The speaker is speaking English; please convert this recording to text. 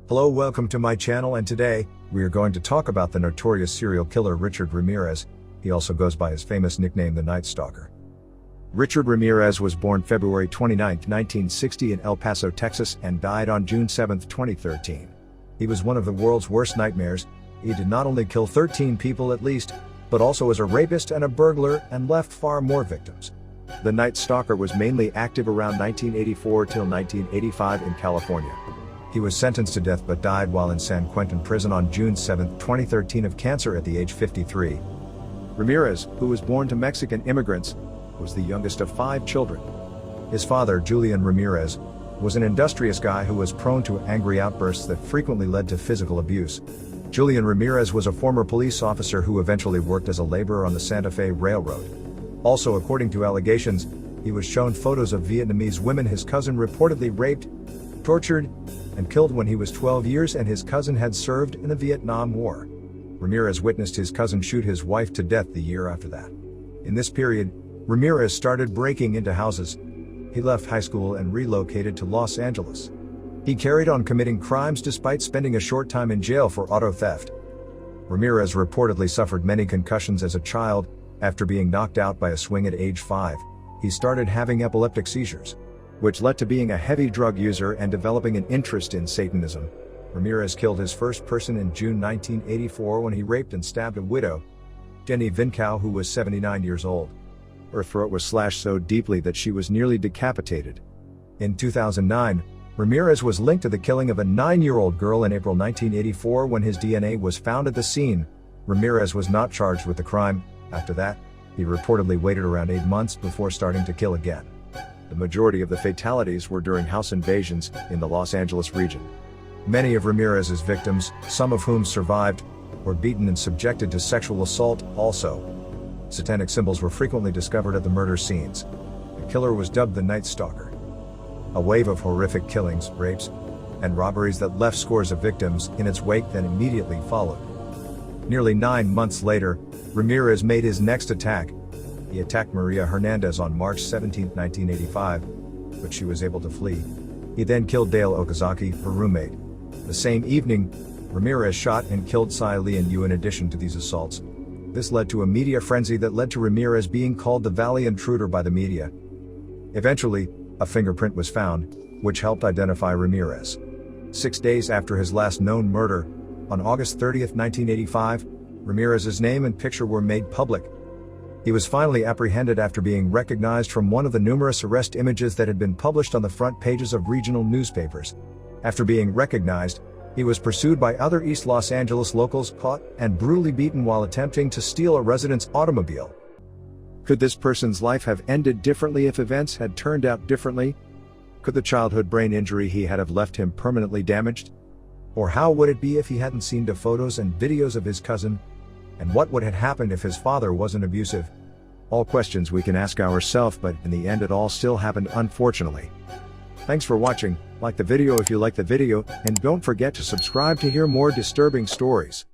Hello, welcome to my channel, and today, we are going to talk about the notorious serial killer Richard Ramirez. He also goes by his famous nickname, the Night Stalker. Richard Ramirez was born February 29, 1960 in El Paso, Texas, and died on June 7, 2013. He was one of the world's worst nightmares. He did not only kill 13 people at least, but also was a rapist and a burglar and left far more victims. The Night Stalker was mainly active around 1984 till 1985 in California. He was sentenced to death but died while in San Quentin prison on June 7, 2013 of cancer at the age 53. Ramirez, who was born to Mexican immigrants, was the youngest of 5 children. His father, Julian Ramirez, was an industrious guy who was prone to angry outbursts that frequently led to physical abuse. Julian Ramirez was a former police officer who eventually worked as a laborer on the Santa Fe Railroad. Also, according to allegations, he was shown photos of Vietnamese women his cousin reportedly raped, tortured, and killed when he was 12 years and his cousin had served in the Vietnam War. Ramirez witnessed his cousin shoot his wife to death the year after that. In this period, Ramirez started breaking into houses. He left high school and relocated to Los Angeles. He carried on committing crimes despite spending a short time in jail for auto theft. Ramirez reportedly suffered many concussions as a child. After being knocked out by a swing at age 5, he started having epileptic seizures, which led to being a heavy drug user and developing an interest in Satanism. Ramirez killed his first person in June 1984 when he raped and stabbed a widow, Jenny Vincow, who was 79 years old. Her throat was slashed so deeply that she was nearly decapitated. In 2009, Ramirez was linked to the killing of a 9-year-old girl in April 1984 when his DNA was found at the scene. Ramirez was not charged with the crime. After that, he reportedly waited around 8 months before starting to kill again. The majority of the fatalities were during house invasions in the Los Angeles region. Many of Ramirez's victims, some of whom survived, were beaten and subjected to sexual assault. Also, satanic symbols were frequently discovered at the murder scenes. The killer was dubbed the Night Stalker. A wave of horrific killings, rapes, and robberies that left scores of victims in its wake then immediately followed. Nearly 9 months later, Ramirez made his next attack. He attacked Maria Hernandez on March 17, 1985, but she was able to flee. He then killed Dale Okazaki, her roommate. The same evening, Ramirez shot and killed Cy Lee and Yu. In addition to these assaults, this led to a media frenzy that led to Ramirez being called the Valley Intruder by the media. Eventually, a fingerprint was found, which helped identify Ramirez. 6 days after his last known murder, on August 30, 1985, Ramirez's name and picture were made public. He was finally apprehended after being recognized from one of the numerous arrest images that had been published on the front pages of regional newspapers. After being recognized, he was pursued by other East Los Angeles locals, caught and brutally beaten while attempting to steal a resident's automobile. Could this person's life have ended differently if events had turned out differently? Could the childhood brain injury he had have left him permanently damaged? Or how would it be if he hadn't seen the photos and videos of his cousin? And what would have happened if his father wasn't abusive? All questions we can ask ourselves, but in the end it all still happened, unfortunately. Thanks for watching. Like the video if you like the video, and don't forget to subscribe to hear more disturbing stories.